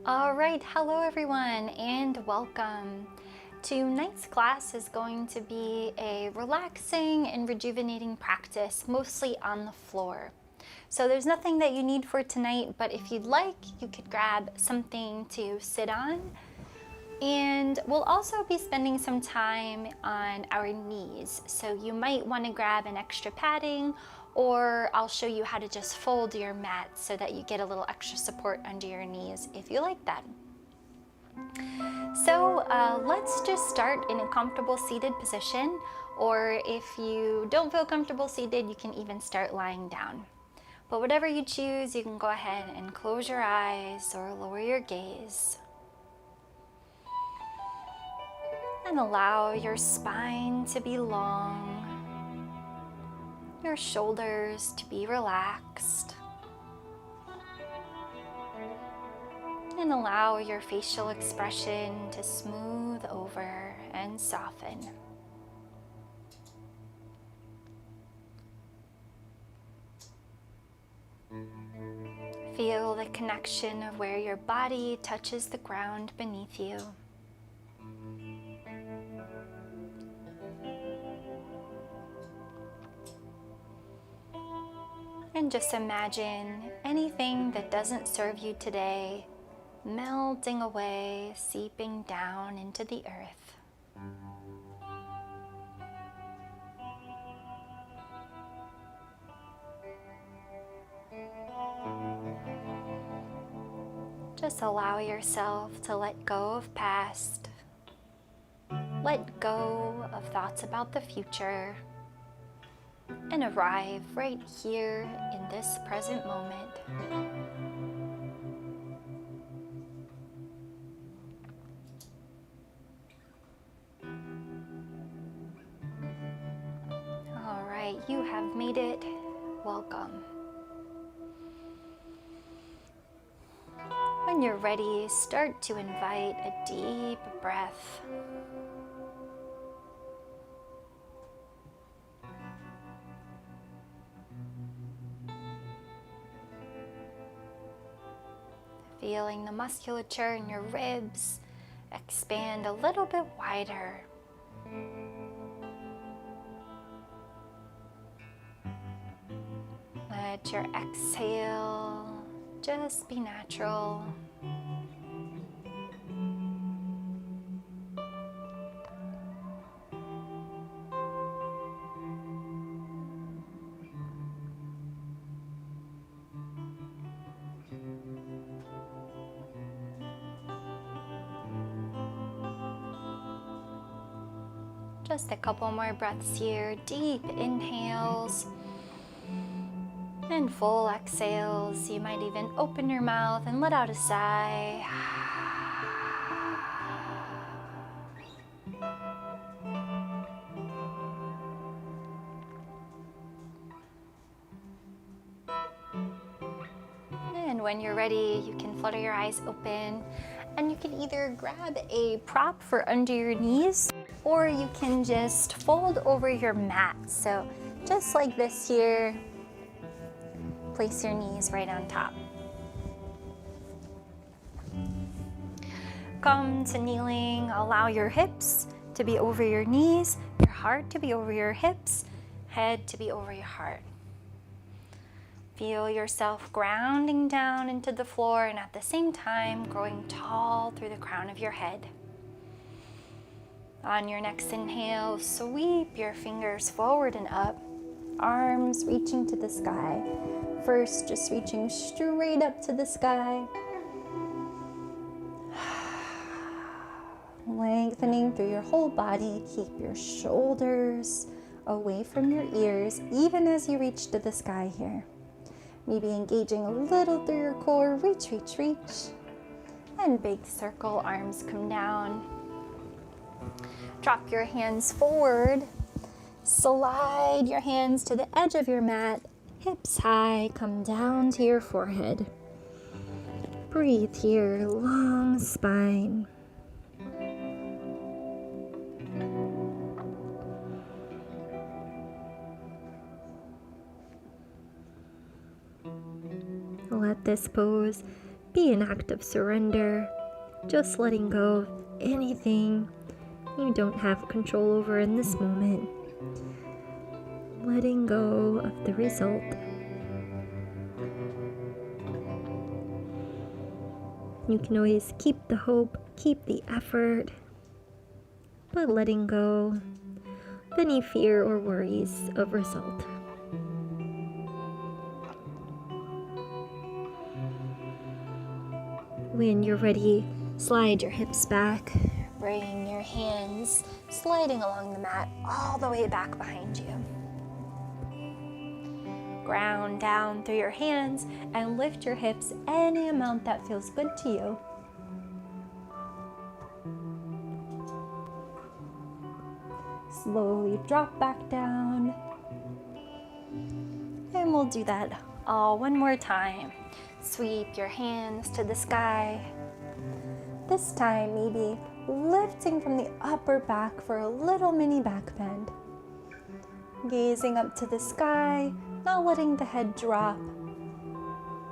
All right, hello everyone and welcome. Tonight's class is going to be a relaxing and rejuvenating practice, mostly on the floor. So there's nothing that you need for tonight, but if you'd like, you could grab something to sit on. And we'll also be spending some time on our knees. So you might want to grab an extra padding, or I'll show you how to just fold your mat so that you get a little extra support under your knees if you like that. So let's just start in a comfortable seated position, or if you don't feel comfortable seated, you can even start lying down. But whatever you choose, you can go ahead and close your eyes or lower your gaze. And allow your spine to be long, your shoulders to be relaxed, and allow your facial expression to smooth over and soften. Feel the connection of where your body touches the ground beneath you. And just imagine anything that doesn't serve you today melting away, seeping down into the earth. Just allow yourself to let go of past, let go of thoughts about the future, and arrive right here in this present moment. All right, you have made it. Welcome. When you're ready, start to invite a deep breath. Feeling the musculature in your ribs expand a little bit wider. Let your exhale just be natural. Just a couple more breaths here. Deep inhales and full exhales. You might even open your mouth and let out a sigh. And when you're ready, you can flutter your eyes open, and you can either grab a prop for under your knees, or you can just fold over your mat. So just like this here, place your knees right on top. Come to kneeling, allow your hips to be over your knees, your heart to be over your hips, head to be over your heart. Feel yourself grounding down into the floor and at the same time growing tall through the crown of your head. On your next inhale, sweep your fingers forward and up, arms reaching to the sky. First, just reaching straight up to the sky. Lengthening through your whole body. Keep your shoulders away from your ears, even as you reach to the sky here. Maybe engaging a little through your core. Reach, reach, reach. And big circle, arms come down. Drop your hands forward. Slide your hands to the edge of your mat. Hips high, come down to your forehead. Breathe here, long spine. Let this pose be an act of surrender, just letting go of anything you don't have control over in this moment. Letting go of the result. You can always keep the hope, keep the effort, but letting go of any fear or worries of result. When you're ready, slide your hips back, bring your hands sliding along the mat all the way back behind you. Ground down through your hands and lift your hips any amount that feels good to you. Slowly drop back down. And we'll do that all one more time. Sweep your hands to the sky. This time, maybe lifting from the upper back for a little mini back bend. Gazing up to the sky, not letting the head drop,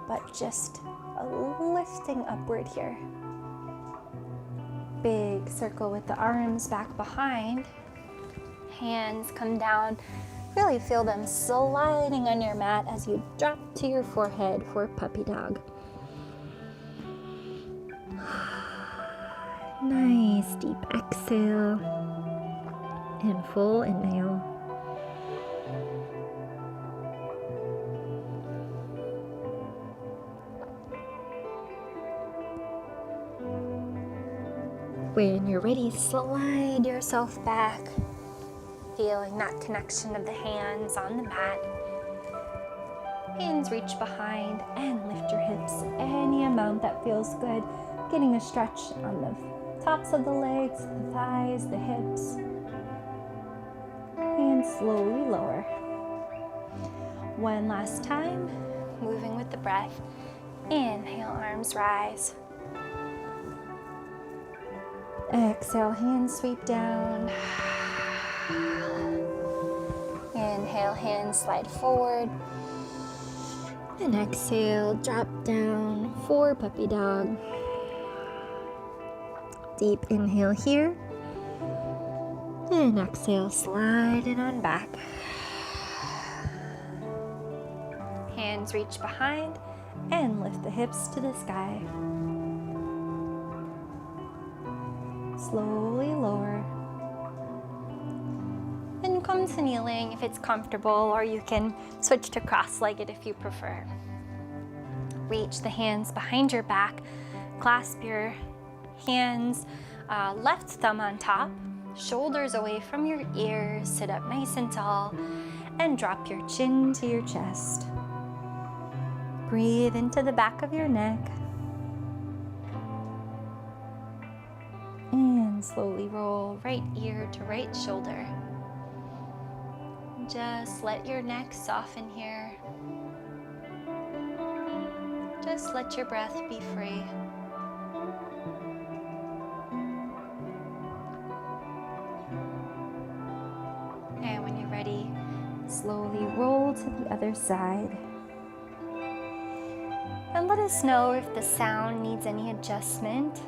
but just a lifting upward here. Big circle with the arms back behind. Hands come down. Really feel them sliding on your mat as you drop to your forehead for puppy dog. Nice deep exhale and full inhale. When you're ready, slide yourself back, feeling that connection of the hands on the mat. Hands reach behind and lift your hips any amount that feels good. Getting a stretch on the tops of the legs, the thighs, the hips. And slowly lower. One last time, moving with the breath. Inhale, arms rise. Exhale, hands sweep down. Inhale, hands slide forward. And exhale, drop down for puppy dog. Deep inhale here. And exhale, slide it on back. Hands reach behind and lift the hips to the sky. Slowly lower. And come to kneeling if it's comfortable, or you can switch to cross-legged if you prefer. Reach the hands behind your back. Clasp your hands, left thumb on top, shoulders away from your ears. Sit up nice and tall and drop your chin to your chest. Breathe into the back of your neck. And slowly roll right ear to right shoulder. Just let your neck soften here. Just let your breath be free. And when you're ready, slowly roll to the other side. And let us know if the sound needs any adjustment.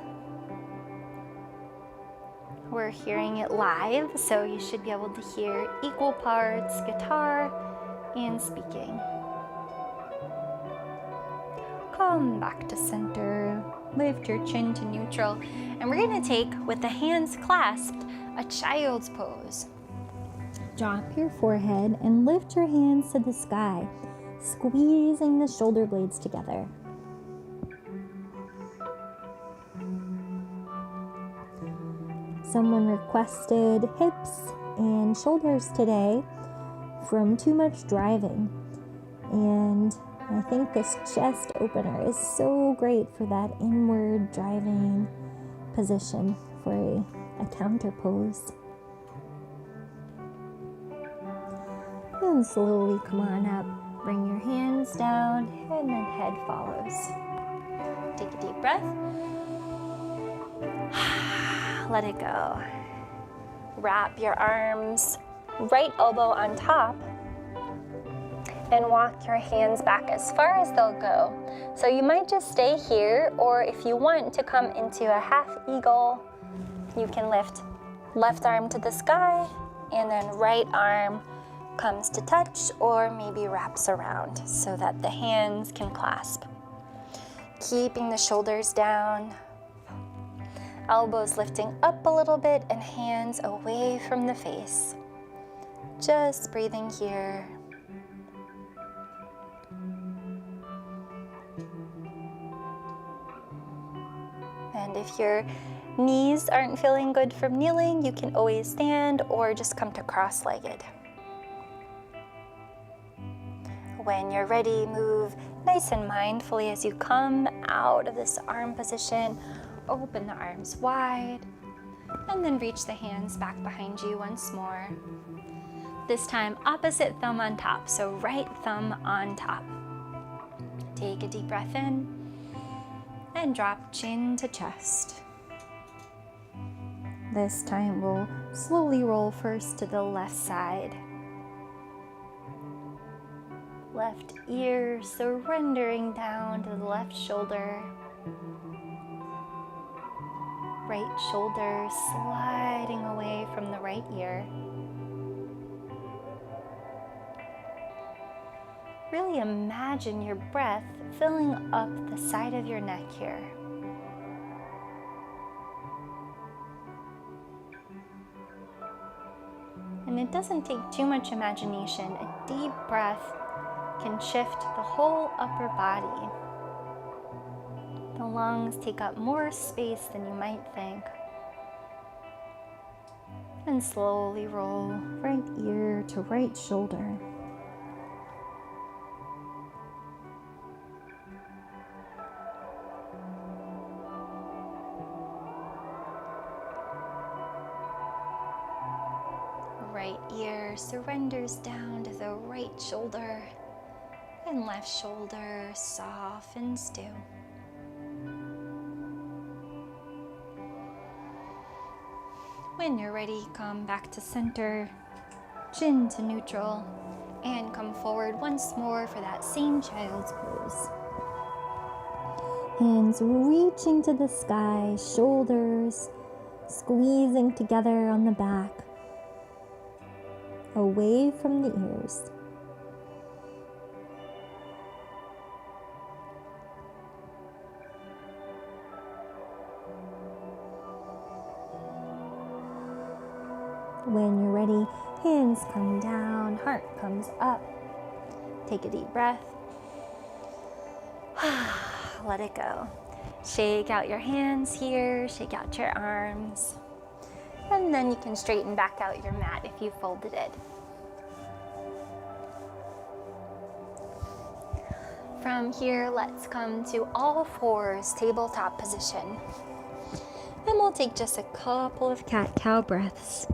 We're hearing it live, so you should be able to hear equal parts guitar and speaking. Come back to center, lift your chin to neutral, and we're going to take, with the hands clasped, a child's pose. Drop your forehead and lift your hands to the sky, squeezing the shoulder blades together. Someone requested hips and shoulders today from too much driving. And I think this chest opener is so great for that inward driving position for a counter pose. And slowly come on up. Bring your hands down and then head follows. Take a deep breath. Let it go. Wrap your arms, right elbow on top, and walk your hands back as far as they'll go. So you might just stay here, or if you want to come into a half eagle, you can lift left arm to the sky and then right arm comes to touch or maybe wraps around so that the hands can clasp. Keeping the shoulders down, elbows lifting up a little bit and hands away from the face. Just breathing here. And if your knees aren't feeling good from kneeling, you can always stand or just come to cross-legged. When you're ready, move nice and mindfully as you come out of this arm position. Open the arms wide and then reach the hands back behind you once more. This time, opposite thumb on top, so right thumb on top. Take a deep breath in and drop chin to chest. This time we'll slowly roll first to the left side. Left ear surrendering down to the left shoulder. Right shoulder sliding away from the right ear. Really imagine your breath filling up the side of your neck here. And it doesn't take too much imagination. A deep breath can shift the whole upper body. The lungs take up more space than you might think. And slowly roll right ear to right shoulder. Right ear surrenders down to the right shoulder, and left shoulder softens too. When you're ready, come back to center, chin to neutral, and come forward once more for that same child's pose. Hands reaching to the sky, shoulders squeezing together on the back, away from the ears. When you're ready, hands come down, heart comes up. Take a deep breath. Let it go. Shake out your hands here, shake out your arms. And then you can straighten back out your mat if you folded it. From here, let's come to all fours, tabletop position. And we'll take just a couple of cat-cow breaths.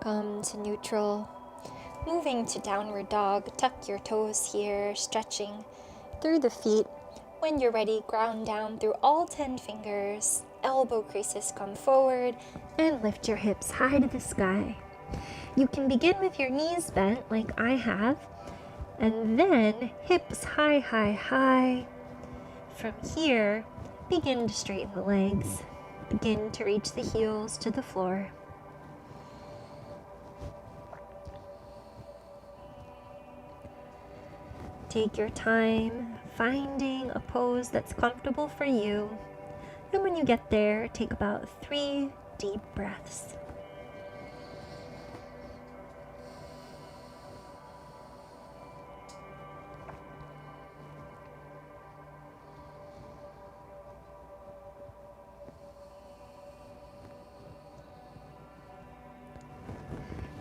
Come to neutral. Moving to downward dog, tuck your toes here, stretching through the feet. When you're ready, ground down through all 10 fingers. Elbow creases come forward and lift your hips high to the sky. You can begin with your knees bent like I have, and then hips high, high, high. From here, begin to straighten the legs. Begin to reach the heels to the floor. Take your time finding a pose that's comfortable for you. And when you get there, take about 3 deep breaths.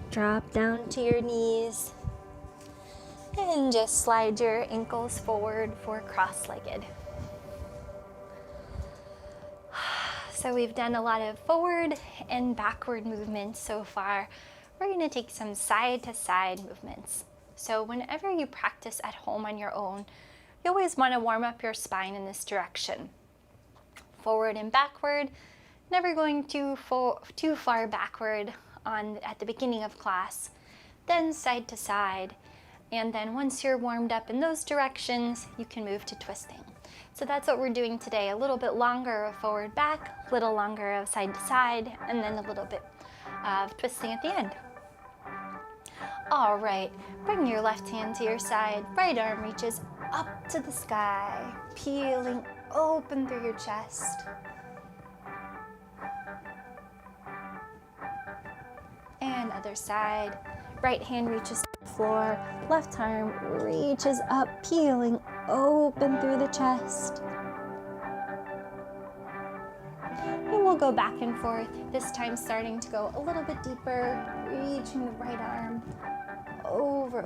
Drop down to your knees. And just slide your ankles forward for cross-legged. So we've done a lot of forward and backward movements so far. We're going to take some side-to-side movements. So whenever you practice at home on your own, you always want to warm up your spine in this direction. Forward and backward, never going too far backward at the beginning of class. Then side to side. And then once you're warmed up in those directions, you can move to twisting. So that's what we're doing today. A little bit longer of forward back, a little longer of side to side, and then a little bit of twisting at the end. All right, bring your left hand to your side. Right arm reaches up to the sky, peeling open through your chest. And other side. Right hand reaches to the floor, left arm reaches up, peeling open through the chest. And we'll go back and forth, this time starting to go a little bit deeper, reaching the right arm over.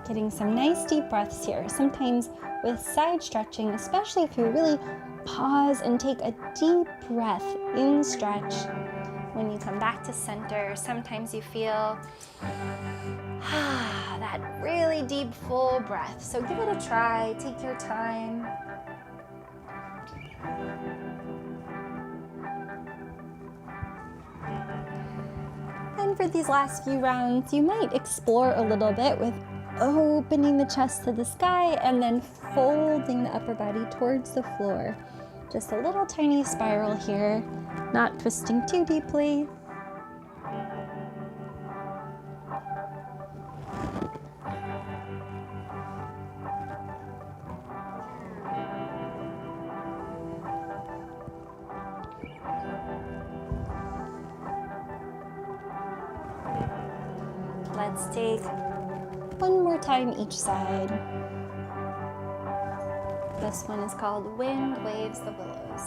Getting some nice deep breaths here. Sometimes with side stretching, especially if you really pause and take a deep breath in stretch. When you come back to center, sometimes you feel that really deep, full breath. So give it a try, take your time. And for these last few rounds, you might explore a little bit with opening the chest to the sky and then folding the upper body towards the floor. Just a little tiny spiral here, not twisting too deeply. Let's take one more time each side. This one is called Wind Waves the Willows.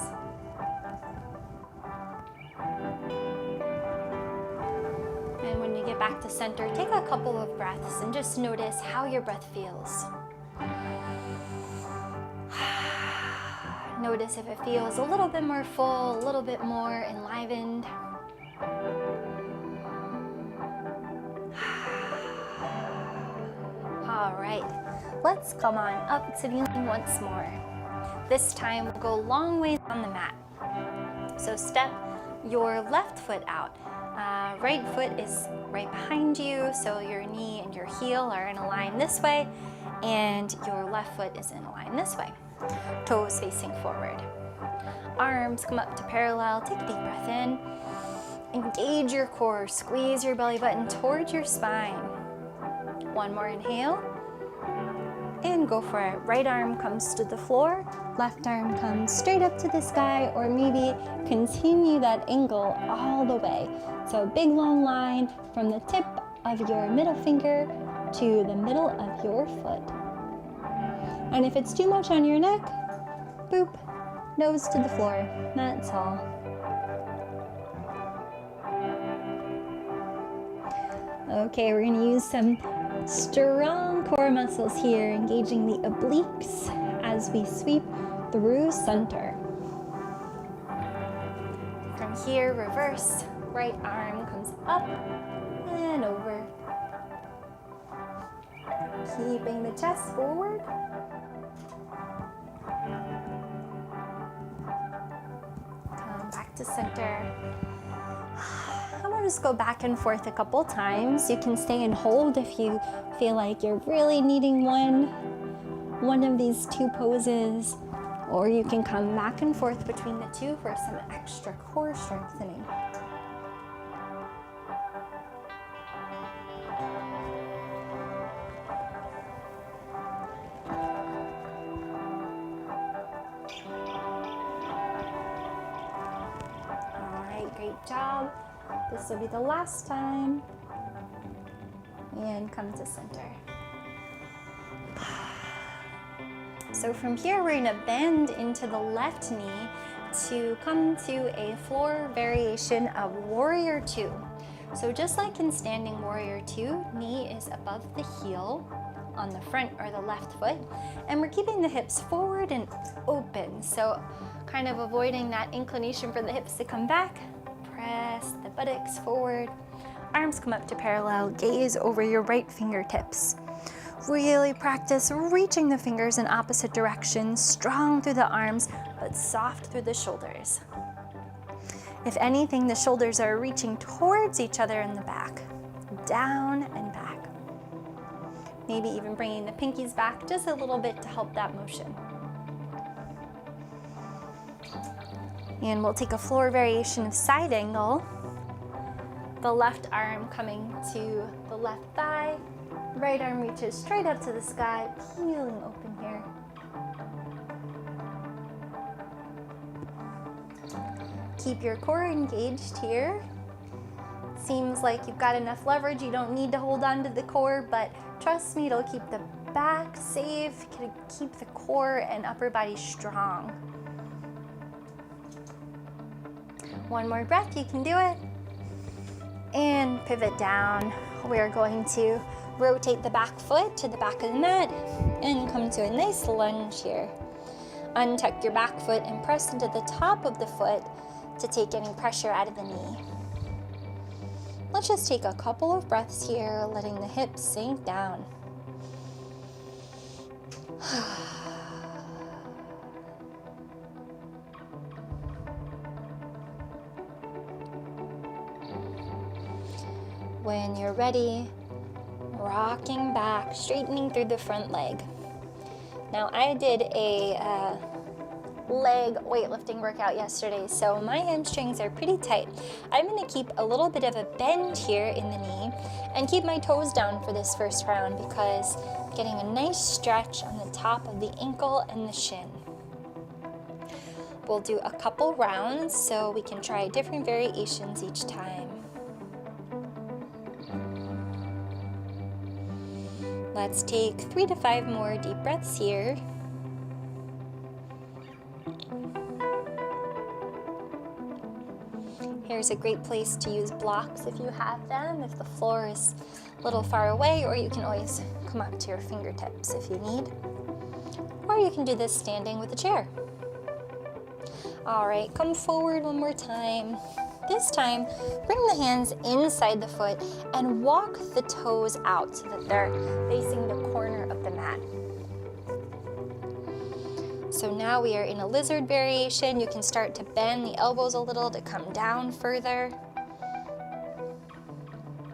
And when you get back to center, take a couple of breaths and just notice how your breath feels. Notice if it feels a little bit more full, a little bit more enlivened. All right, let's come on up to kneeling once more. This time we'll go long ways on the mat. So step your left foot out. Right foot is right behind you, so your knee and your heel are in a line this way, and your left foot is in a line this way. Toes facing forward. Arms come up to parallel. Take a deep breath in. Engage your core. Squeeze your belly button towards your spine. One more inhale. And go for it. Right arm comes to the floor. Left arm comes straight up to the sky, or maybe continue that angle all the way. So a big long line from the tip of your middle finger to the middle of your foot. And if it's too much on your neck, boop, nose to the floor. That's all. Okay, we're going to use some strong core muscles here, engaging the obliques as we sweep through center. From here, reverse. Right arm comes up and over. Keeping the chest forward. Come back to center. I want to just go back and forth a couple times. You can stay and hold if you feel like you're really needing one of these two poses, or you can come back and forth between the two for some extra core strengthening. All right, great job. This will be the last time. And come to center. So from here, we're going to bend into the left knee to come to a floor variation of Warrior Two. So just like in Standing Warrior Two, knee is above the heel on the front or the left foot, and we're keeping the hips forward and open. So kind of avoiding that inclination for the hips to come back. Press the buttocks forward. arms come up to parallel, gaze over your right fingertips. Really practice reaching the fingers in opposite directions, strong through the arms, but soft through the shoulders. If anything, the shoulders are reaching towards each other in the back, down and back. Maybe even bringing the pinkies back just a little bit to help that motion. And we'll take a floor variation of side angle. The left arm coming to the left thigh. Right arm reaches straight up to the sky, peeling open here. Keep your core engaged here. Seems like you've got enough leverage. You don't need to hold on to the core, but trust me, it'll keep the back safe, keep the core and upper body strong. One more breath, you can do it. And pivot down. We're going to rotate the back foot to the back of the mat and come to a nice lunge here. Untuck your back foot and press into the top of the foot to take any pressure out of the knee. Let's just take a couple of breaths here, letting the hips sink down. When you're ready, rocking back, straightening through the front leg. Now I did a leg weightlifting workout yesterday, so my hamstrings are pretty tight. I'm going to keep a little bit of a bend here in the knee and keep my toes down for this first round because I'm getting a nice stretch on the top of the ankle and the shin. We'll do a couple rounds so we can try different variations each time. Let's take 3 to 5 more deep breaths here. Here's a great place to use blocks if you have them, if the floor is a little far away, or you can always come up to your fingertips if you need. Or you can do this standing with a chair. All right, come forward one more time. This time, bring the hands inside the foot and walk the toes out so that they're facing the corner of the mat. So now we are in a lizard variation. You can start to bend the elbows a little to come down further.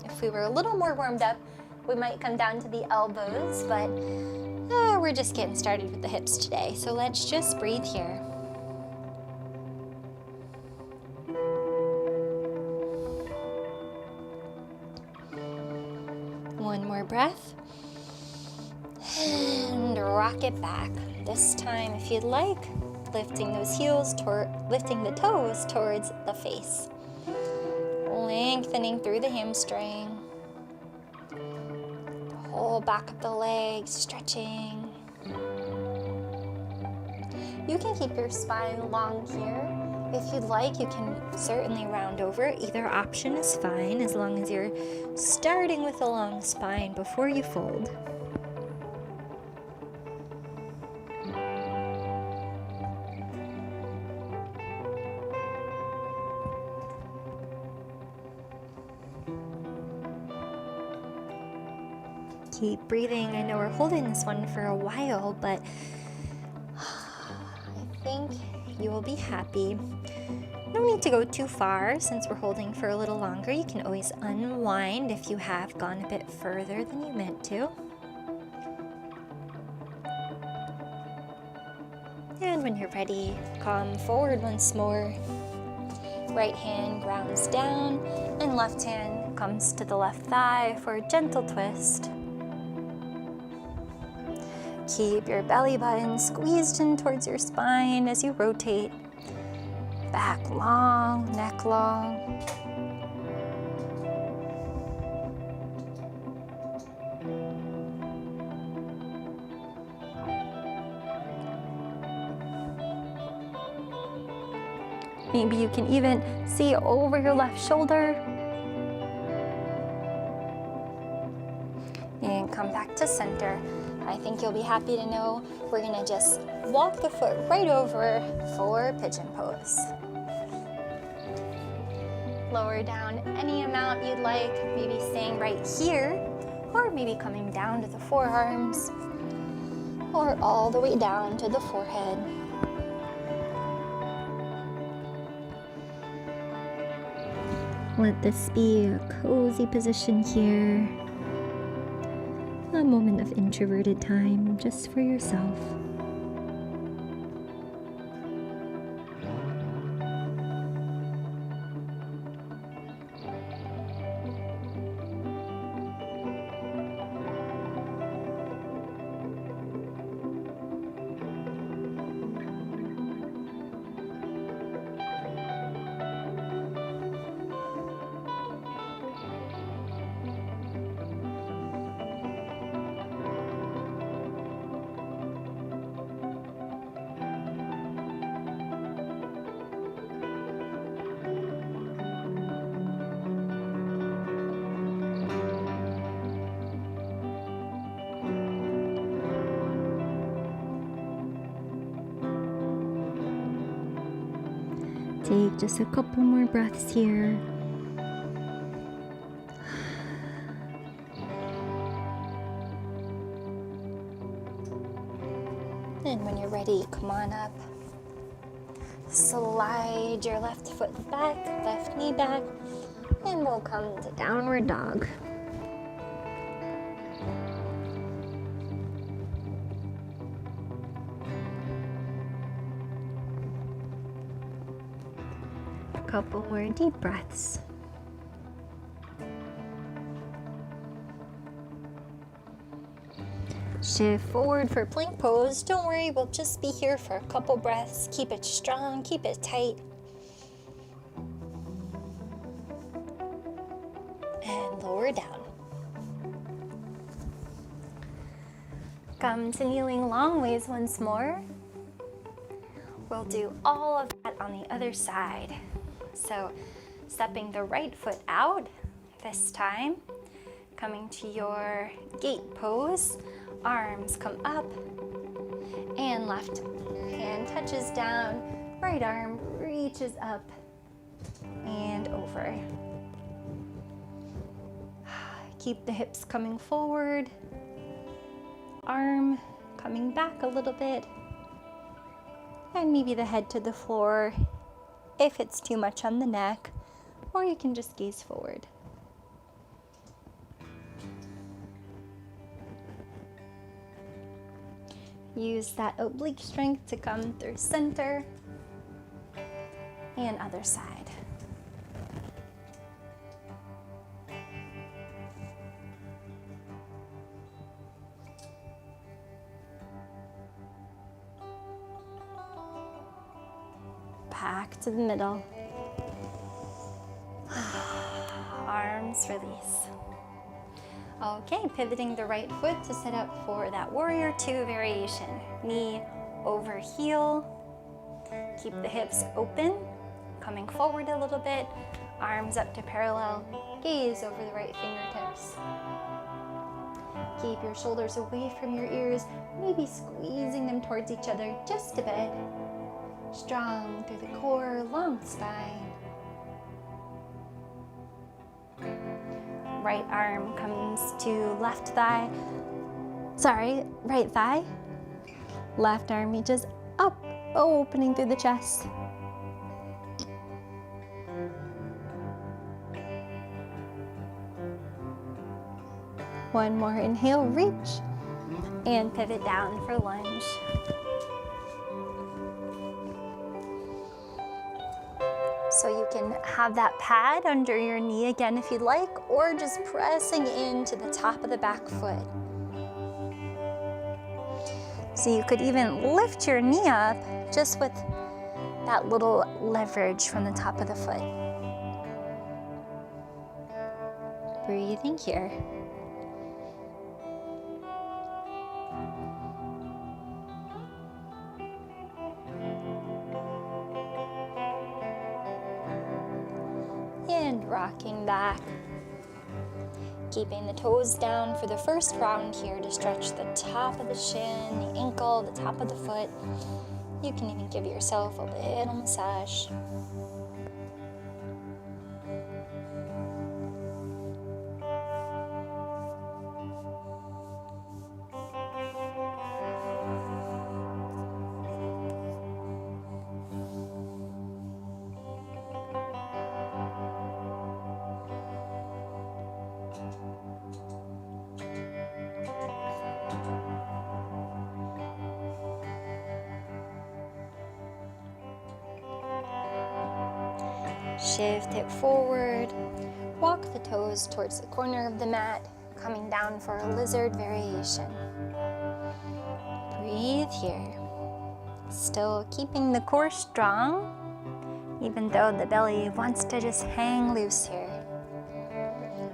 If we were a little more warmed up, we might come down to the elbows, but we're just getting started with the hips today. So let's just breathe here. One more breath. And rock it back. This time, if you'd like, lifting those heels lifting the toes towards the face. Lengthening through the hamstring. The whole back of the leg stretching. You can keep your spine long here. If you'd like, you can certainly round over. Either option is fine as long as you're starting with a long spine before you fold. Keep breathing. I know we're holding this one for a while, but I think you will be happy. No need to go too far since we're holding for a little longer. You can always unwind if you have gone a bit further than you meant to. And when you're ready, come forward once more. Right hand grounds down and left hand comes to the left thigh for a gentle twist. Keep your belly button squeezed in towards your spine as you rotate. Back long, neck long. Maybe you can even see over your left shoulder. And come back to center. I think you'll be happy to know we're gonna just walk the foot right over for pigeon pose. Lower down any amount you'd like, maybe staying right here, or maybe coming down to the forearms, or all the way down to the forehead. Let this be a cozy position here. A moment of introverted time just for yourself. Take just a couple more breaths here. And when you're ready, come on up. Slide your left foot back, left knee back, and we'll come to downward dog. Couple more deep breaths. Shift forward for plank pose. Don't worry, we'll just be here for a couple breaths. Keep it strong, keep it tight. And lower down. Come to kneeling long ways once more. We'll do all of that on the other side. So stepping the right foot out this time, coming to your gate pose, arms come up, and left hand touches down, right arm reaches up and over. Keep the hips coming forward, arm coming back a little bit, and maybe the head to the floor if it's too much on the neck, or you can just gaze forward. Use that oblique strength to come through center and other side. Back to the middle. Arms release. Okay, pivoting the right foot to set up for that warrior two variation. Knee over heel. Keep the hips open, coming forward a little bit. Arms up to parallel. Gaze over the right fingertips. Keep your shoulders away from your ears, maybe squeezing them towards each other just a bit. Strong through the core, long spine. Right arm comes to left thigh. Right thigh. Left arm reaches up, opening through the chest. One more inhale, reach, and pivot down for lunge. So you can have that pad under your knee again if you'd like, or just pressing into the top of the back foot. So you could even lift your knee up just with that little leverage from the top of the foot. Breathing here. And rocking back. Keeping the toes down for the first round here to stretch the top of the shin, the ankle, the top of the foot. You can even give yourself a little massage. Shift it forward. Walk the toes towards the corner of the mat, coming down for a lizard variation. Breathe here. Still keeping the core strong, even though the belly wants to just hang loose here.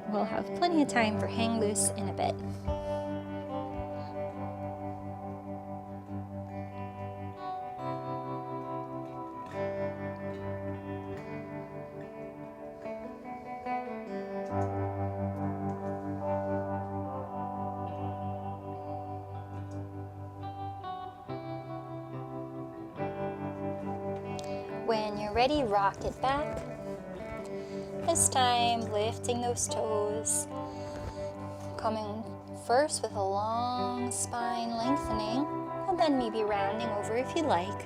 We'll have plenty of time for hang loose in a bit. When you're ready, rock it back. This time, lifting those toes. Coming first with a long spine lengthening, and then maybe rounding over if you like.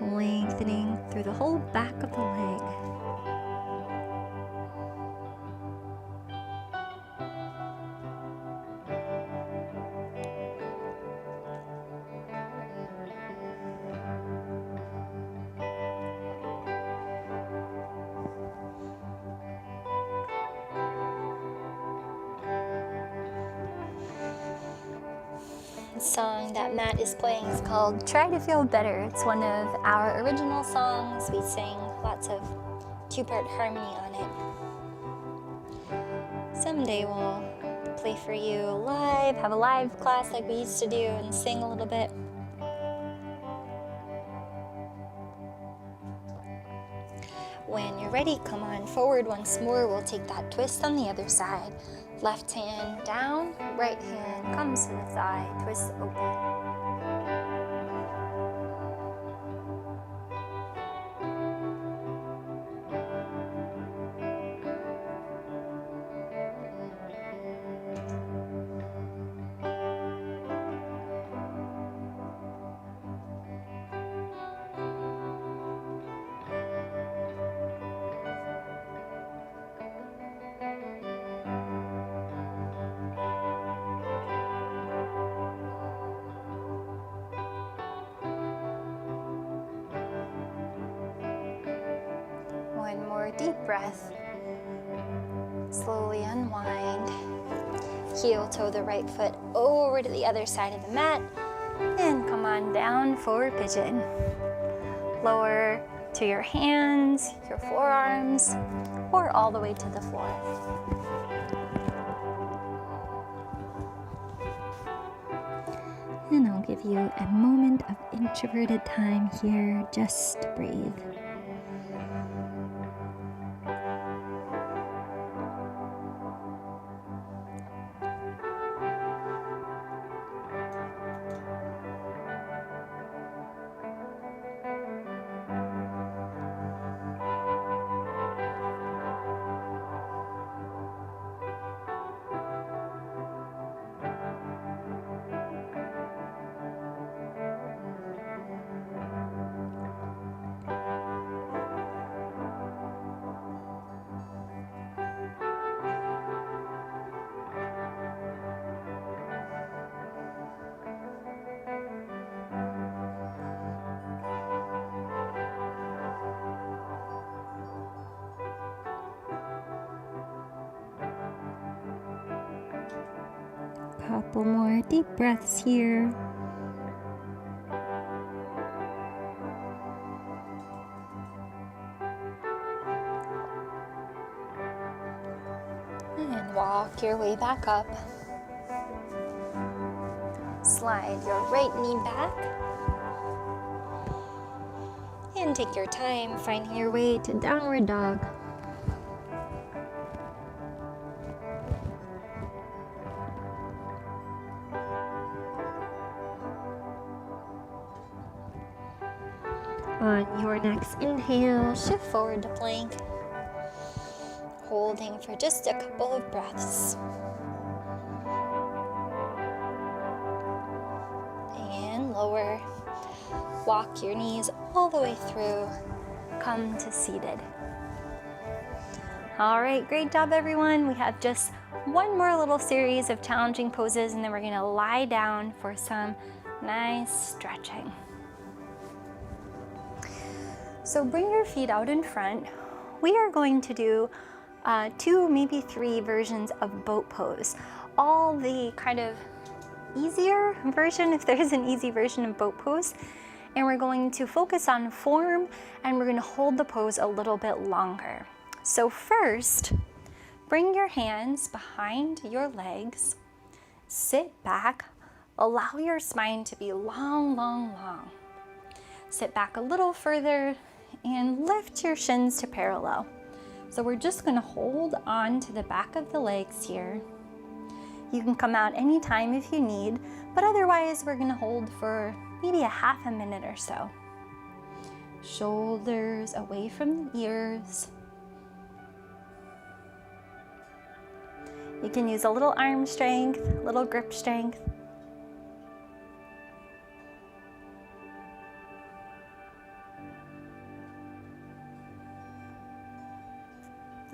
Lengthening through the whole back of the leg. The song that Matt is playing is called Try to Feel Better. It's one of our original songs. We sing lots of two-part harmony on it. Someday we'll play for you live, have a live class like we used to do, and sing a little bit. When you're ready, come on forward once more. We'll take that twist on the other side. Left hand down, right hand comes to the thigh, twist open. One more deep breath. Slowly unwind. Heel toe the right foot over to the other side of the mat. And come on down for pigeon. Lower to your hands, your forearms, or all the way to the floor. And I'll give you a moment of introverted time here, just to breathe. Couple more deep breaths here. And walk your way back up. Slide your right knee back. And take your time finding your way to downward dog. On your next inhale, shift forward to plank, holding for just a couple of breaths. And lower. Walk your knees all the way through. Come to seated. All right, great job everyone. We have just one more little series of challenging poses, and then we're gonna lie down for some nice stretching. So bring your feet out in front. We are going to do 2, maybe 3 versions of boat pose. All the kind of easier version, if there's an easy version of boat pose. And we're going to focus on form, and we're going to hold the pose a little bit longer. So first, bring your hands behind your legs, sit back, allow your spine to be long, long, long. Sit back a little further and lift your shins to parallel. So we're just going to hold on to the back of the legs here. You can come out anytime if you need, but otherwise we're going to hold for maybe a half a minute or so. Shoulders away from the ears. You can use a little arm strength, little grip strength.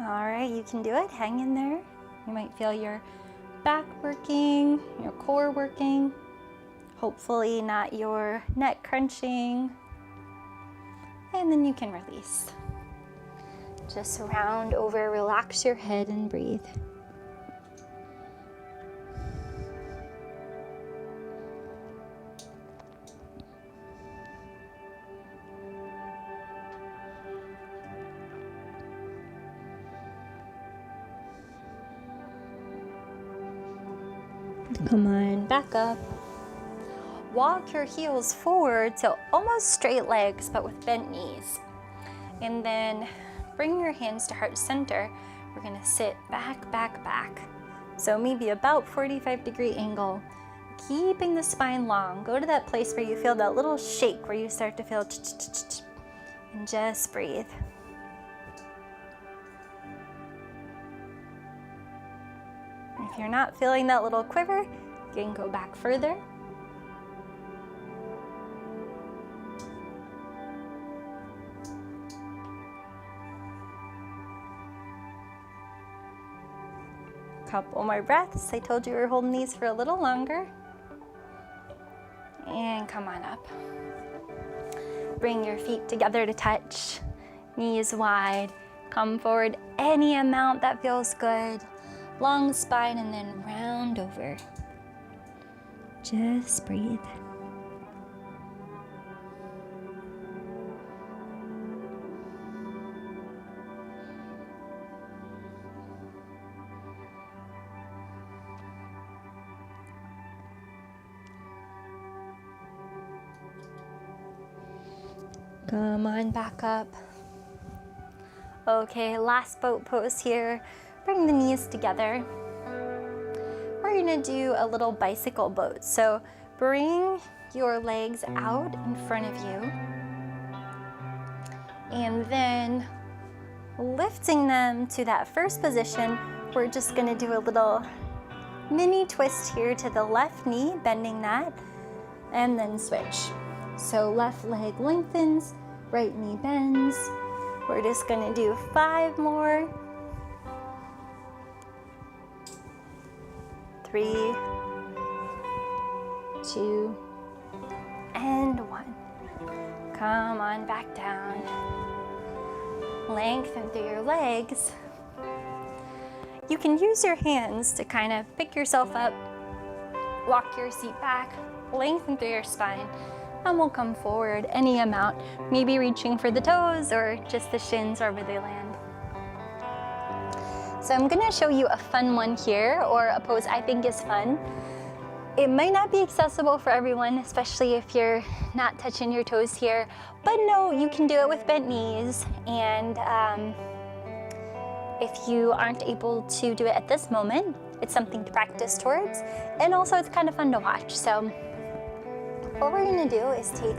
All right, you can do it. Hang in there. You might feel your back working, your core working. Hopefully not your neck crunching. And then you can release. Just round over, relax your head and breathe. Come on, back up. Walk your heels forward to almost straight legs, but with bent knees. And then bring your hands to heart center. We're gonna sit back, back, back. So maybe about 45-degree angle, keeping the spine long. Go to that place where you feel that little shake, where you start to feel ch-ch-ch-ch, and just breathe. If you're not feeling that little quiver, you can go back further. Couple more breaths. I told you we were holding these for a little longer. And come on up. Bring your feet together to touch. Knees wide. Come forward any amount that feels good. Long spine and then round over. Just breathe. Come on back up. Okay, last boat pose here. Bring the knees together. We're gonna do a little bicycle boat. So bring your legs out in front of you. And then lifting them to that first position, we're just gonna do a little mini twist here to the left knee, bending that, and then switch. So left leg lengthens, right knee bends. We're just gonna do 5 more. 3, 2, and 1. Come on back down. Lengthen through your legs. You can use your hands to kind of pick yourself up, walk your seat back, lengthen through your spine, and we'll come forward any amount, maybe reaching for the toes or just the shins or where they land. So I'm gonna show you a fun one here, or a pose I think is fun. It might not be accessible for everyone, especially if you're not touching your toes here, but no, you can do it with bent knees. And if you aren't able to do it at this moment, it's something to practice towards. And also it's kind of fun to watch. So what we're gonna do is take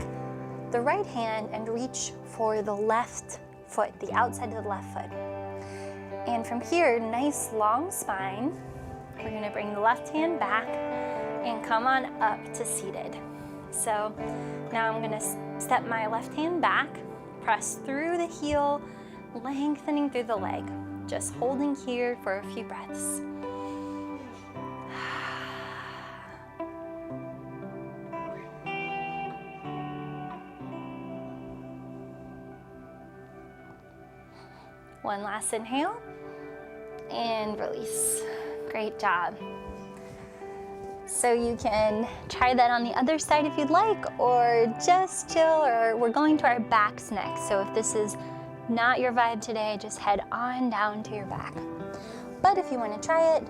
the right hand and reach for the left foot, the outside of the left foot. And from here, nice long spine. We're gonna bring the left hand back and come on up to seated. So now I'm gonna step my left hand back, press through the heel, lengthening through the leg. Just holding here for a few breaths. One last inhale and release. Great job. So you can try that on the other side if you'd like, or just chill, or we're going to our backs next. So if this is not your vibe today, just head on down to your back. But if you want to try it,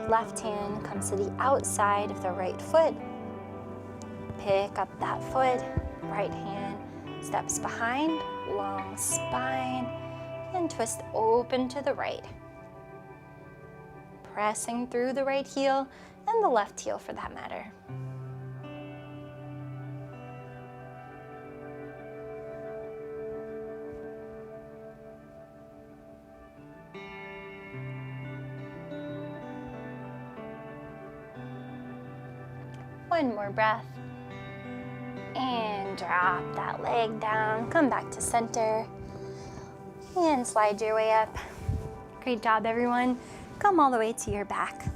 left hand comes to the outside of the right foot. Pick up that foot, right hand steps behind, long spine, and twist open to the right. Pressing through the right heel and the left heel for that matter. One more breath. And drop that leg down. Come back to center. And slide your way up. Great job, everyone. Come all the way to your back.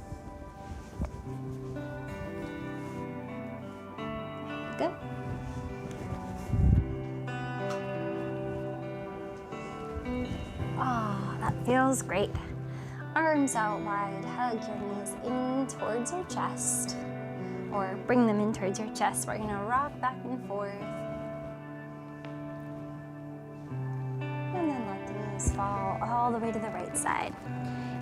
Good. Oh, that feels great. Arms out wide. Hug your knees in towards your chest. Or bring them in towards your chest. We're gonna rock back and forth. And then let the knees fall all the way to the right side.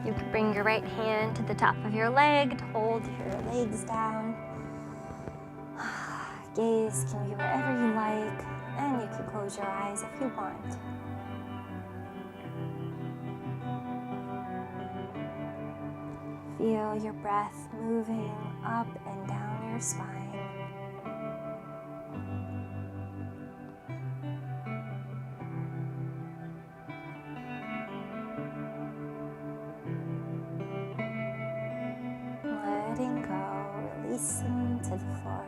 You can bring your right hand to the top of your leg to hold your legs down. Gaze can be wherever you like, and you can close your eyes if you want. Feel your breath moving up and down your spine. Letting go, releasing to the floor.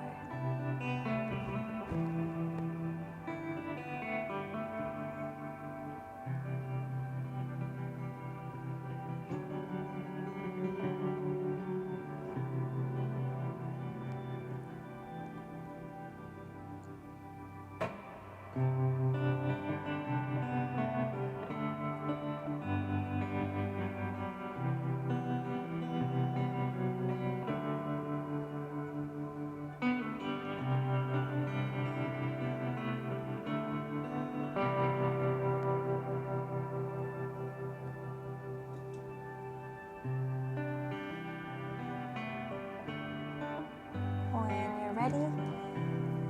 Ready?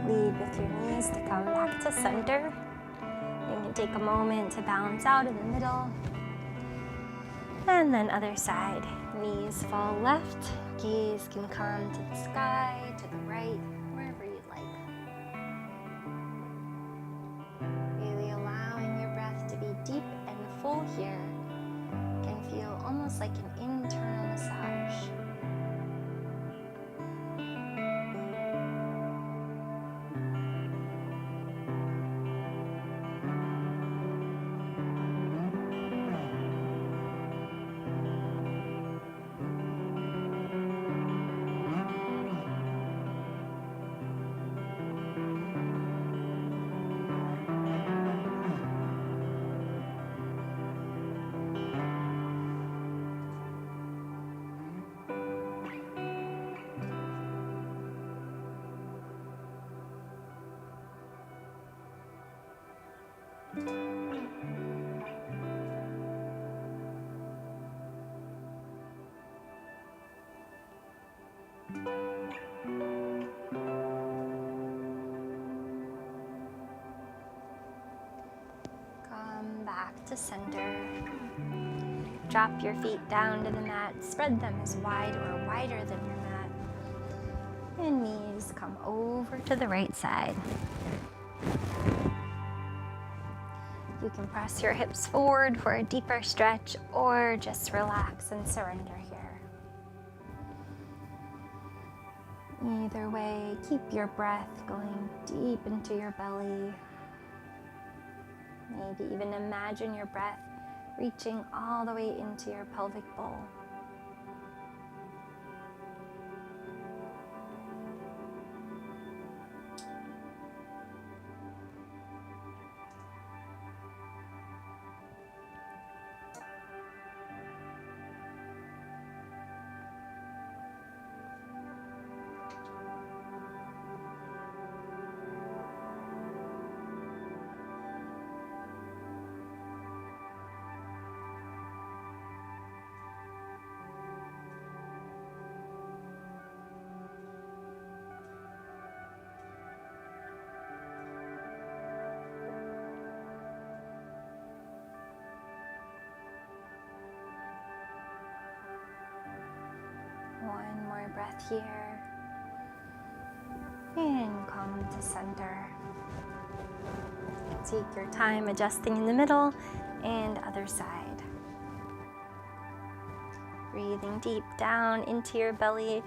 Lead with your knees to come back to center. You can take a moment to balance out in the middle. And then other side. Knees fall left. Gaze can come to the sky, to the right, wherever you'd like. Really allowing your breath to be deep and full here. Can feel almost like an internal massage. Come back to center. Drop your feet down to the mat. Spread them as wide or wider than your mat. And knees come over to the right side. You can press your hips forward for a deeper stretch or just relax and surrender here. Either way, keep your breath going deep into your belly. Maybe even imagine your breath reaching all the way into your pelvic bowl. breath here. And come to center. Take your time adjusting in the middle and other side. Breathing deep down into your belly.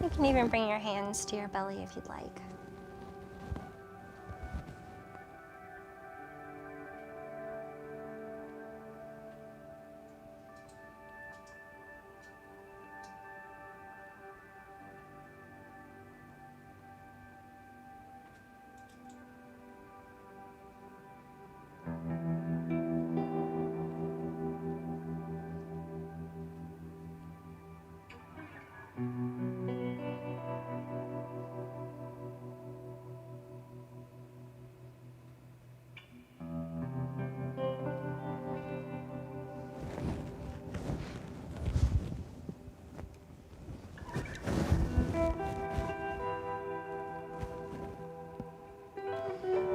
You can even bring your hands to your belly if you'd like.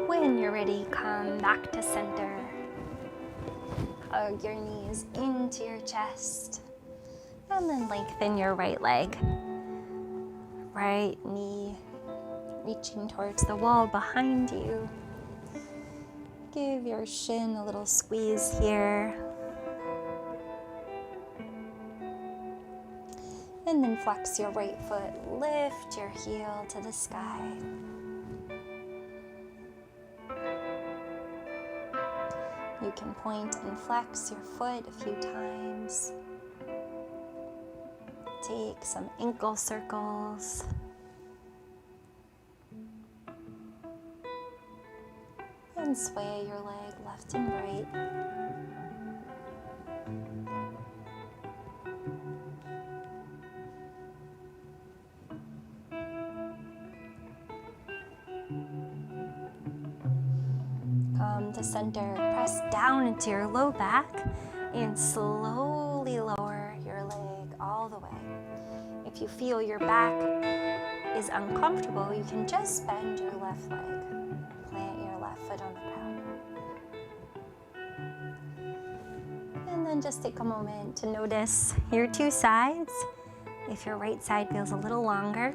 When you're ready, come back to center. Hug your knees into your chest. And then lengthen your right leg. Right knee reaching towards the wall behind you. Give your shin a little squeeze here. And then flex your right foot, lift your heel to the sky. You can point and flex your foot a few times. Take some ankle circles. And sway your leg left and right. Come to center, press down into your low back and slowly lower your leg all the way. If you feel your back is uncomfortable, you can just bend your left leg. Plant your left foot on the ground. And then just take a moment to notice your two sides. If your right side feels a little longer.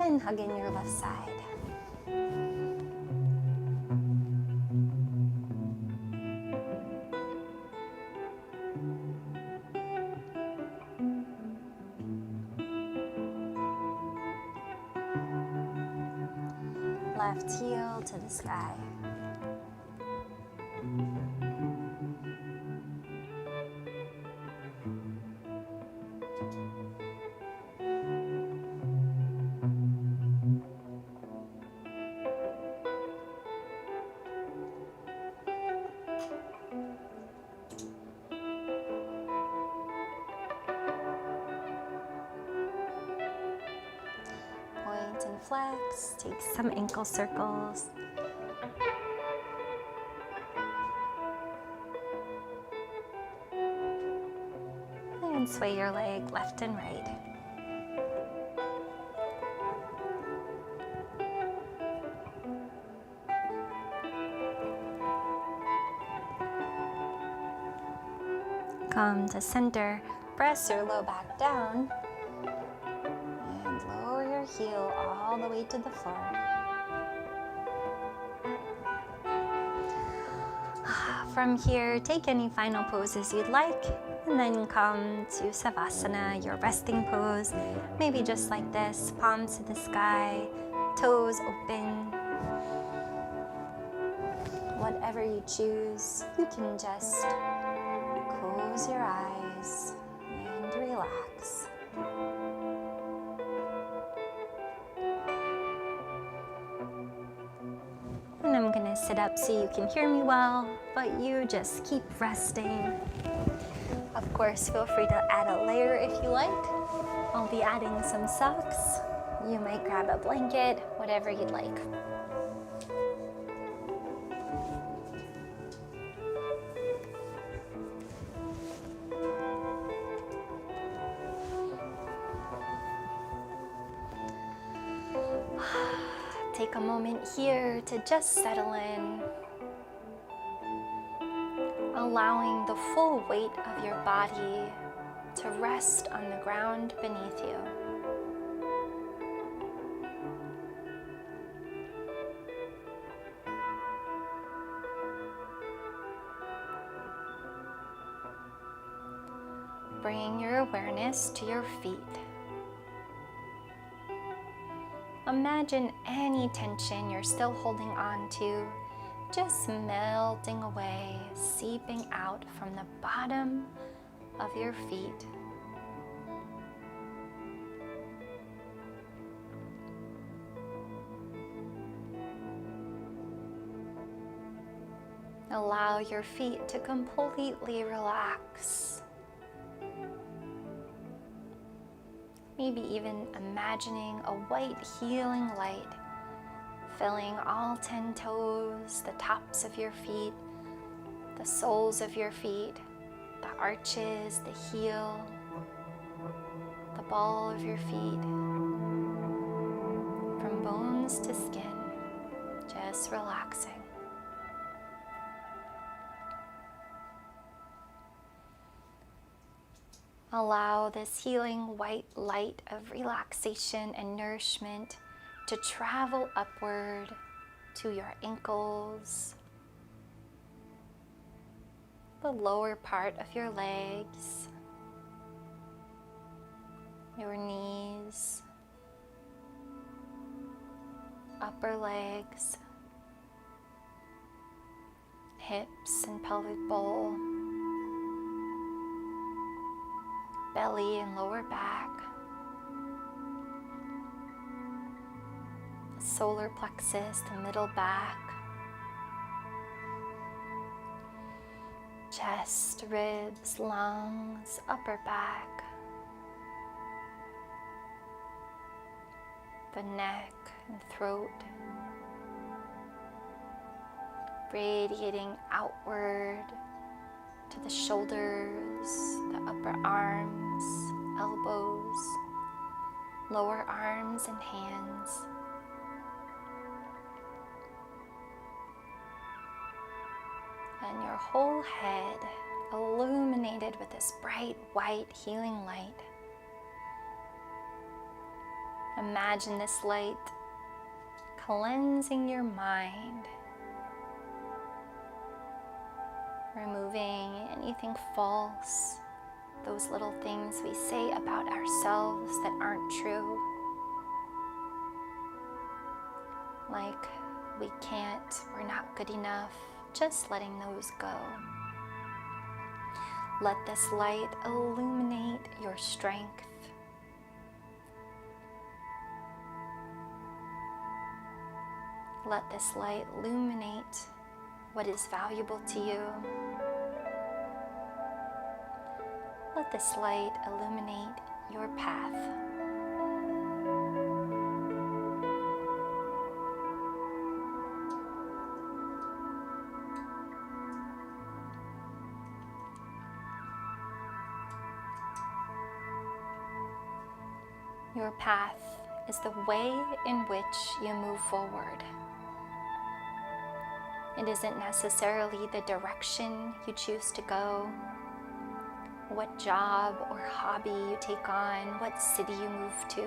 And hug in your left side. Left heel to the sky. Point and flex, take some ankle circles. And sway your leg left and right. Come to center, press your low back down. Heel all the way to the floor. From here, take any final poses you'd like, and then come to Savasana, your resting pose. Maybe just like this, palms to the sky, toes open. Whatever you choose, you can just close your eyes and relax. I'm going to sit up so you can hear me well, but you just keep resting. Of course, feel free to add a layer if you like. I'll be adding some socks. You might grab a blanket, whatever you'd like. Take a moment here to just settle in, allowing the full weight of your body to rest on the ground beneath you. Bringing your awareness to your feet. Imagine any tension you're still holding on to just melting away, seeping out from the bottom of your feet. Allow your feet to completely relax. Maybe even imagining a white healing light filling all 10 toes, the tops of your feet, the soles of your feet, the arches, the heel, the ball of your feet, from bones to skin, just relaxing. Allow this healing white light of relaxation and nourishment to travel upward to your ankles, the lower part of your legs, your knees, upper legs, hips and pelvic bowl, belly and lower back, the solar plexus, the middle back, chest, ribs, lungs, upper back, the neck and throat, radiating outward to the shoulders, the upper arms, elbows, lower arms and hands. And your whole head illuminated with this bright white healing light. Imagine this light cleansing your mind, removing anything false, those little things we say about ourselves that aren't true, like we can't, we're not good enough, just letting those go. Let this light illuminate your strength. Let this light illuminate what is valuable to you. Let this light illuminate your path. Your path is the way in which you move forward. It isn't necessarily the direction you choose to go, what job or hobby you take on, what city you move to,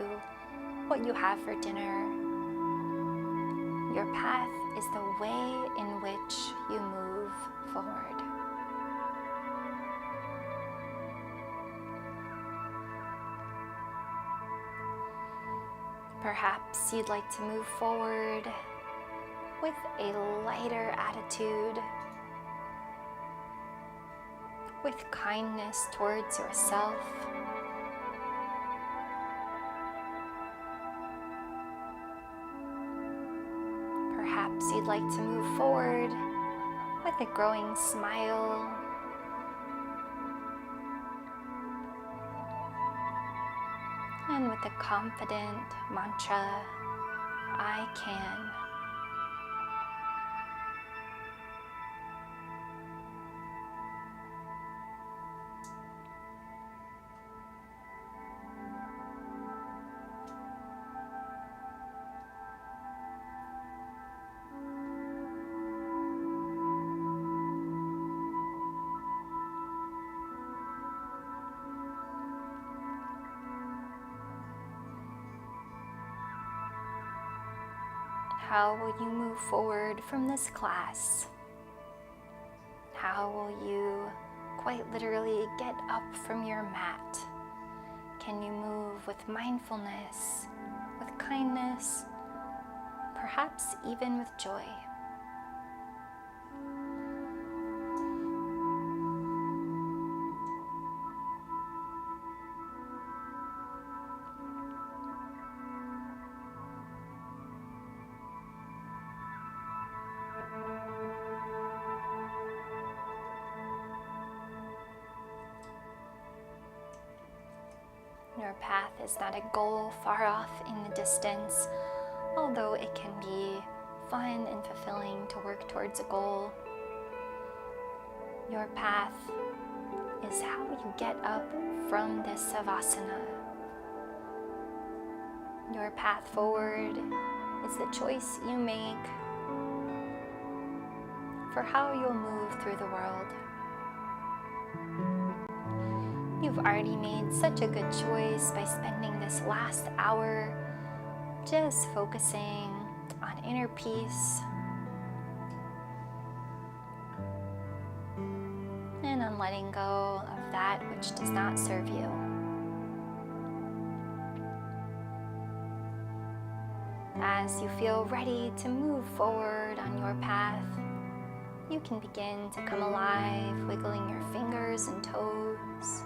what you have for dinner. Your path is the way in which you move forward. Perhaps you'd like to move forward with a lighter attitude, with kindness towards yourself. Perhaps you'd like to move forward with a growing smile, and with a confident mantra, I can. How will you move forward from this class? How will you quite literally get up from your mat? Can you move with mindfulness, with kindness, perhaps even with joy? Your path is not a goal far off in the distance, although it can be fun and fulfilling to work towards a goal. Your path is how you get up from this Savasana. Your path forward is the choice you make for how you'll move through the world. You've already made such a good choice by spending this last hour just focusing on inner peace and on letting go of that which does not serve you. As you feel ready to move forward on your path, you can begin to come alive, wiggling your fingers and toes.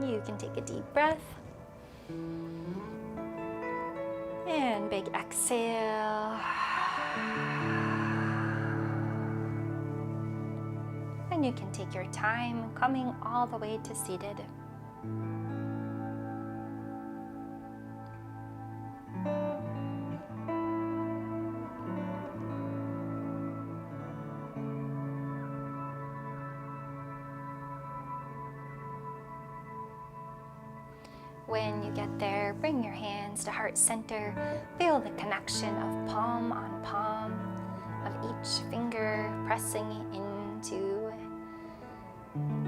You can take a deep breath and big exhale. And you can take your time coming all the way to seated. When you get there, bring your hands to heart center. Feel the connection of palm on palm, of each finger pressing into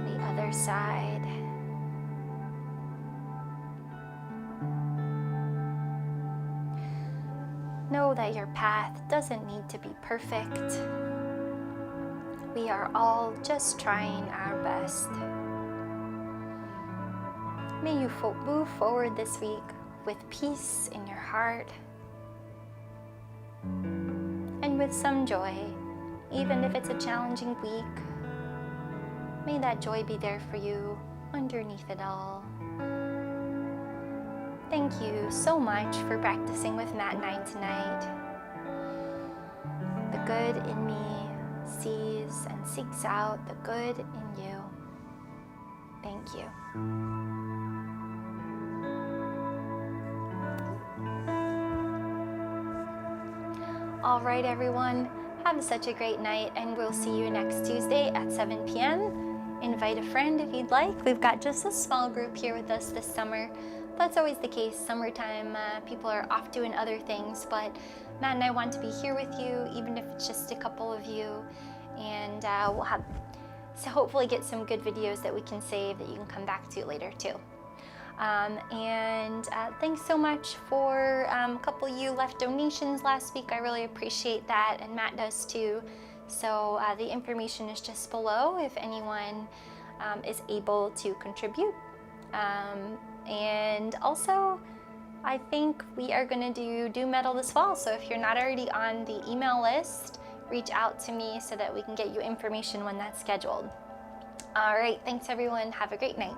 the other side. Know that your path doesn't need to be perfect. We are all just trying our best. May you move forward this week with peace in your heart and with some joy, even if it's a challenging week. May that joy be there for you underneath it all. Thank you so much for practicing with Matt and I tonight. The good in me sees and seeks out the good in you. Thank you. All right, everyone, have such a great night, and we'll see you next Tuesday at 7 p.m. Invite a friend if you'd like. We've got just a small group here with us this summer. That's always the case. Summertime, people are off doing other things, but Matt and I want to be here with you, even if it's just a couple of you, and we'll have so hopefully get some good videos that we can save that you can come back to later too. Thanks so much for a couple of you left donations last week. I really appreciate that, and Matt does too. So the information is just below if anyone is able to contribute. And also, I think we are going to do Metal this fall. So if you're not already on the email list, reach out to me so that we can get you information when that's scheduled. All right, thanks everyone. Have a great night.